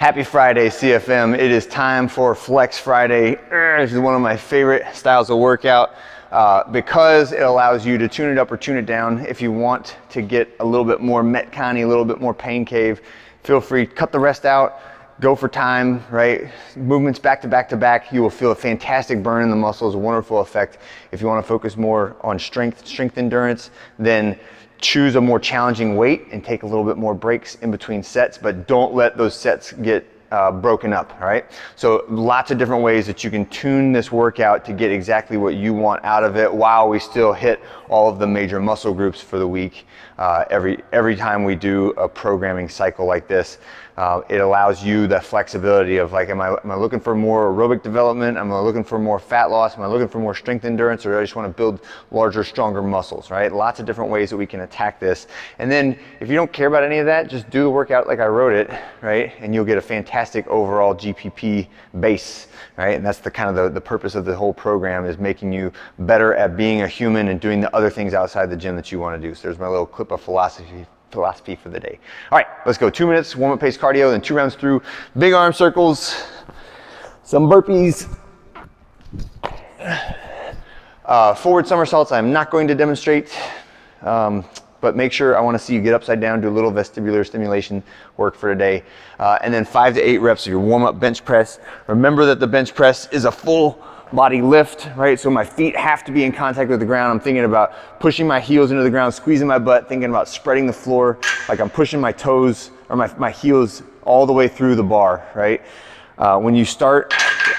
Happy Friday, CFM. It is time for Flex Friday. This is one of my favorite styles of workout because it allows you to tune it up or tune it down. If you want to get a little bit more Metcon-y, a little bit more pain cave, feel free, cut the rest out, go for time, right? Movements back to back to back. You will feel a fantastic burn in the muscles, a wonderful effect. If you want to focus more on strength endurance, then choose a more challenging weight and take a little bit more breaks in between sets, but don't let those sets get broken up, all right? So lots of different ways that you can tune this workout to get exactly what you want out of it while we still hit all of the major muscle groups for the week. Every time we do a programming cycle like this, it allows you the flexibility of like, am I looking for more aerobic development? Am I looking for more fat loss? Am I looking for more strength endurance? Or do I just want to build larger, stronger muscles, right? Lots of different ways that we can attack this. And then if you don't care about any of that, just do the workout like I wrote it, right? And you'll get a fantastic overall GPP base, right? And that's the kind of the purpose of the whole program, is making you better at being a human and doing the other things outside the gym that you want to do. So there's my little clip of philosophy for the day. All right, let's go. 2 minutes, warm-up pace cardio, then 2 rounds through big arm circles, some burpees, forward somersaults. I'm not going to demonstrate, but make sure, I want to see you get upside down, do a little vestibular stimulation work for today, and then 5 to 8 reps of your warm-up bench press. Remember that the bench press is a full body lift, right? So my feet have to be in contact with the ground. I'm thinking about pushing my heels into the ground, squeezing my butt, thinking about spreading the floor, like I'm pushing my toes or my heels all the way through the bar, right? When you start,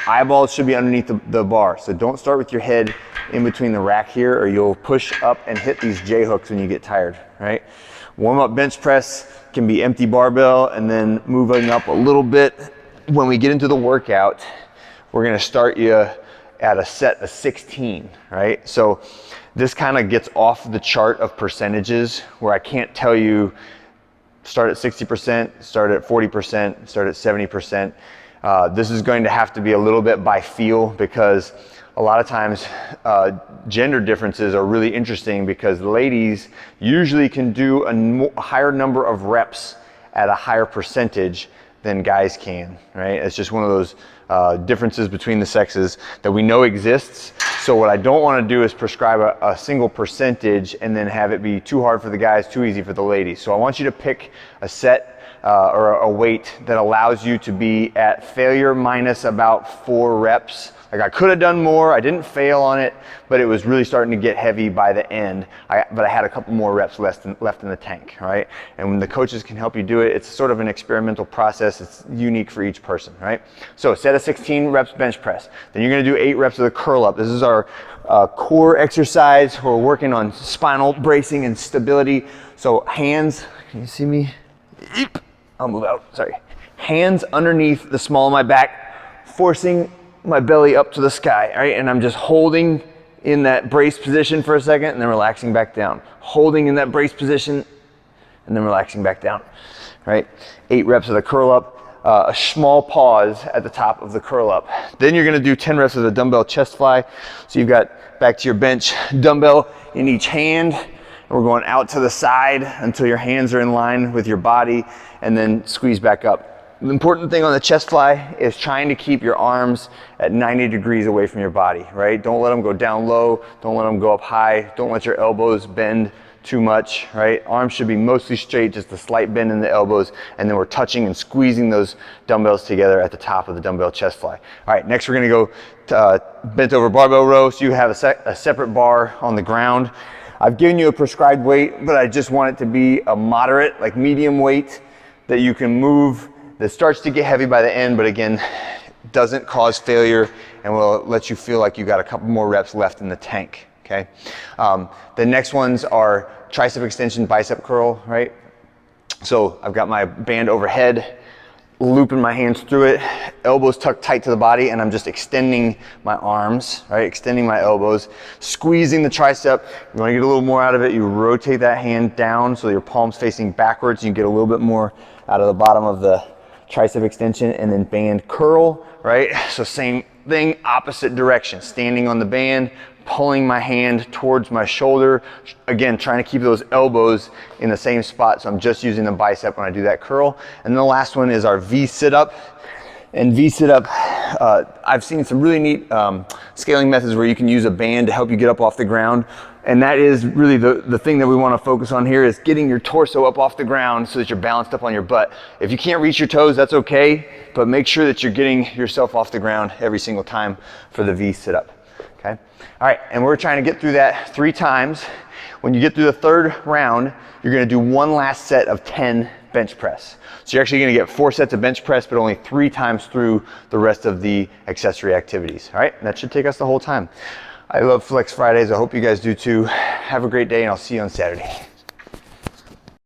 eyeballs should be underneath the bar. So don't start with your head in between the rack here, or you'll push up and hit these J hooks when you get tired, right? Warm up bench press can be empty barbell, and then moving up a little bit. When we get into the workout, we're gonna start you at a set of 16, right? So this kind of gets off the chart of percentages where I can't tell you start at 60%, start at 40%, start at 70%. This is going to have to be a little bit by feel, because a lot of times gender differences are really interesting, because ladies usually can do a higher number of reps at a higher percentage than guys can, right? It's just one of those differences between the sexes that we know exists. So what I don't want to do is prescribe a single percentage and then have it be too hard for the guys, too easy for the ladies. So I want you to pick a set or a weight that allows you to be at failure minus about 4 reps. Like, I could have done more, I didn't fail on it, but it was really starting to get heavy by the end. But I had a couple more reps left in the tank, right? And when the coaches can help you do it, it's sort of an experimental process. It's unique for each person, right? So set of 16 reps bench press. Then you're gonna do 8 reps of the curl up. This is our core exercise. We're working on spinal bracing and stability. So hands, can you see me? I'll move out, sorry. Hands underneath the small of my back, forcing my belly up to the sky, right? And I'm just holding in that brace position for a second and then relaxing back down. Holding in that brace position and then relaxing back down, right? 8 reps of the curl up, a small pause at the top of the curl up. Then you're gonna do 10 reps of the dumbbell chest fly. So you've got back to your bench, dumbbell in each hand, and we're going out to the side until your hands are in line with your body, and then squeeze back up. The important thing on the chest fly is trying to keep your arms at 90 degrees away from your body, right? Don't let them go down low. Don't let them go up high. Don't let your elbows bend too much, right? Arms should be mostly straight, just a slight bend in the elbows, and then we're touching and squeezing those dumbbells together at the top of the dumbbell chest fly. All right, next we're gonna go to, bent over barbell row. So you have a separate bar on the ground. I've given you a prescribed weight, but I just want it to be a moderate, like medium weight that you can move, that starts to get heavy by the end, but again, doesn't cause failure and will let you feel like you got a couple more reps left in the tank, okay? The next ones are tricep extension, bicep curl, right? So I've got my band overhead, looping my hands through it, elbows tucked tight to the body, and I'm just extending my arms, right? Extending my elbows, squeezing the tricep. You wanna get a little more out of it, you rotate that hand down so your palm's facing backwards, and you get a little bit more out of the bottom of the tricep extension, and then band curl, right? So same thing, opposite direction, standing on the band, pulling my hand towards my shoulder. Again, trying to keep those elbows in the same spot. So I'm just using the bicep when I do that curl. And then the last one is our V sit-up. And V sit-up, I've seen some really neat scaling methods where you can use a band to help you get up off the ground. And that is really the thing that we want to focus on here, is getting your torso up off the ground so that you're balanced up on your butt. If you can't reach your toes, that's okay, but make sure that you're getting yourself off the ground every single time for the V sit-up, okay? All right, and we're trying to get through that 3 times. When you get through the 3rd round, you're gonna do one last set of 10 bench press. So you're actually gonna get 4 sets of bench press, but only 3 times through the rest of the accessory activities. All right, and that should take us the whole time. I love Flex Fridays. I hope you guys do too. Have a great day, and I'll see you on Saturday.